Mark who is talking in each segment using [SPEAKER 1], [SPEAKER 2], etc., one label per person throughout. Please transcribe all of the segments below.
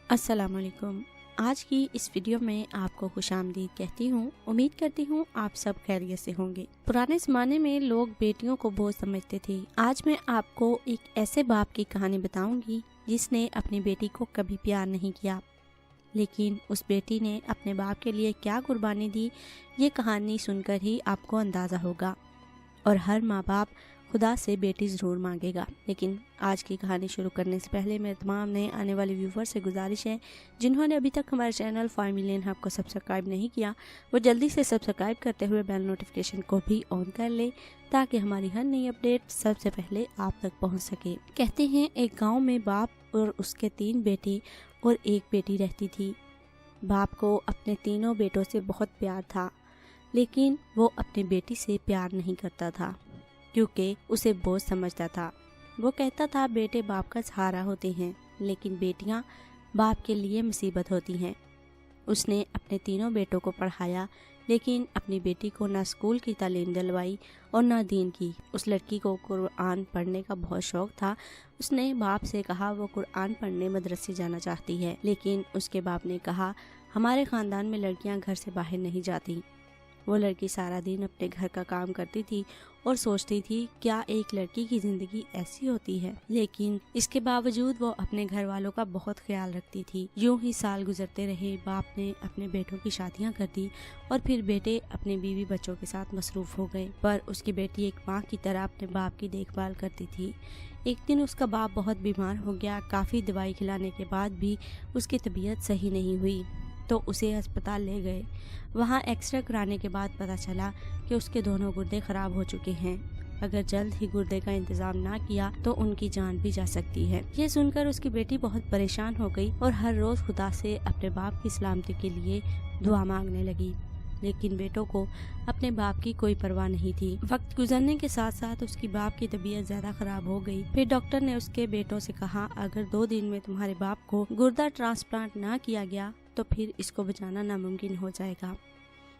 [SPEAKER 1] अस्सलाम वालेकुम। आज की इस वीडियो में आपको खुशामदीद कहती हूँ। उम्मीद करती हूँ आप सब खैरियत से होंगे। पुराने ज़माने में लोग बेटियों को बोझ समझते थे। आज मैं आपको एक ऐसे बाप की कहानी बताऊंगी जिसने अपनी बेटी को कभी प्यार नहीं किया, लेकिन उस बेटी ने अपने बाप के लिए क्या कुर्बानी दी, ये कहानी सुनकर ही आपको अंदाज़ा होगा। और हर माँ बाप खुदा से बेटी ज़रूर मांगेगा। लेकिन आज की कहानी शुरू करने से पहले मेरे तमाम नए आने वाले व्यूवर से गुजारिश है, जिन्होंने अभी तक हमारे चैनल 5 मिलियन हब को सब्सक्राइब नहीं किया, वो जल्दी से सब्सक्राइब करते हुए बेल नोटिफिकेशन को भी ऑन कर ले, ताकि हमारी हर नई अपडेट सबसे पहले आप तक पहुँच सके। कहते हैं एक गाँव में बाप और उसके 3 बेटे और एक बेटी रहती थी। बाप को अपने तीनों बेटों से बहुत प्यार था, लेकिन वो अपनी बेटी से प्यार नहीं करता था क्योंकि उसे बोझ समझता था। वो कहता था बेटे बाप का सहारा होते हैं, लेकिन बेटियां बाप के लिए मुसीबत होती हैं। उसने अपने तीनों बेटों को पढ़ाया, लेकिन अपनी बेटी को ना स्कूल की तालीम दिलवाई और ना दीन की। उस लड़की को कुरान पढ़ने का बहुत शौक था। उसने बाप से कहा वो कुरान पढ़ने मदरसे जाना चाहती है, लेकिन उसके बाप ने कहा हमारे ख़ानदान में लड़कियां घर से बाहर नहीं जाती। वो लड़की सारा दिन अपने घर का काम करती थी और सोचती थी क्या एक लड़की की ज़िंदगी ऐसी होती है, लेकिन इसके बावजूद वो अपने घर वालों का बहुत ख्याल रखती थी। यूं ही साल गुजरते रहे। बाप ने अपने बेटों की शादियां कर दी और फिर बेटे अपने बीवी बच्चों के साथ मसरूफ हो गए, पर उसकी बेटी एक माँ की तरह अपने बाप की देखभाल करती थी। एक दिन उसका बाप बहुत बीमार हो गया। काफ़ी दवाई खिलाने के बाद भी उसकी तबीयत सही नहीं हुई, तो उसे अस्पताल ले गए। वहाँ एक्सरे कराने के बाद पता चला कि उसके दोनों गुर्दे खराब हो चुके हैं। अगर जल्द ही गुर्दे का इंतजाम ना किया तो उनकी जान भी जा सकती है। ये सुनकर उसकी बेटी बहुत परेशान हो गई और हर रोज खुदा से अपने बाप की सलामती के लिए दुआ मांगने लगी, लेकिन बेटों को अपने बाप की कोई परवाह नहीं थी। वक्त गुजरने के साथ साथ उसकी बाप की तबीयत ज्यादा खराब हो गई। फिर डॉक्टर ने उसके बेटों से कहा अगर 2 दिन में तुम्हारे बाप को गुर्दा ट्रांसप्लांट ना किया गया तो फिर इसको बचाना नामुमकिन हो जाएगा।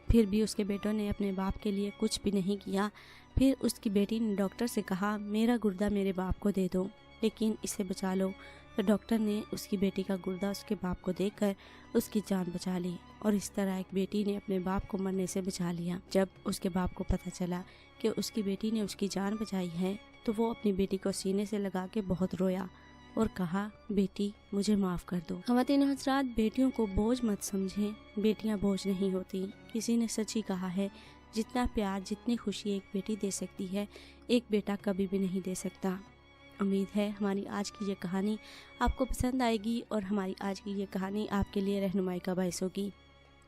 [SPEAKER 1] फिर भी उसके बेटों ने अपने बाप के लिए कुछ भी नहीं किया। फिर उसकी बेटी ने डॉक्टर से कहा मेरा गुर्दा मेरे बाप को दे दो, लेकिन इसे बचा लो। तो डॉक्टर ने उसकी बेटी का गुर्दा उसके बाप को देकर उसकी जान बचा ली, और इस तरह एक बेटी ने अपने बाप को मरने से बचा लिया। जब उसके बाप को पता चला कि उसकी बेटी ने उसकी जान बचाई है, तो वो अपनी बेटी को सीने से लगा के बहुत रोया और कहा बेटी मुझे माफ़ कर दो। ख़वातीन हज़रात, बेटियों को बोझ मत समझें। बेटियां बोझ नहीं होती। किसी ने सच ही कहा है, जितना प्यार जितनी खुशी एक बेटी दे सकती है, एक बेटा कभी भी नहीं दे सकता। उम्मीद है हमारी आज की ये कहानी आपको पसंद आएगी और हमारी आज की ये कहानी आपके लिए रहनुमाई का बायस होगी।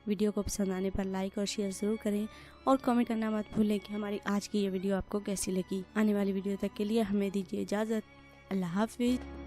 [SPEAKER 1] वीडियो को पसंद आने पर लाइक और शेयर ज़रूर करें और कमेंट करना मत भूलें कि हमारी आज की ये वीडियो आपको कैसी लगी। आने वाली वीडियो तक के लिए हमें दीजिए इजाज़त। अल्लाह हाफ़िज़।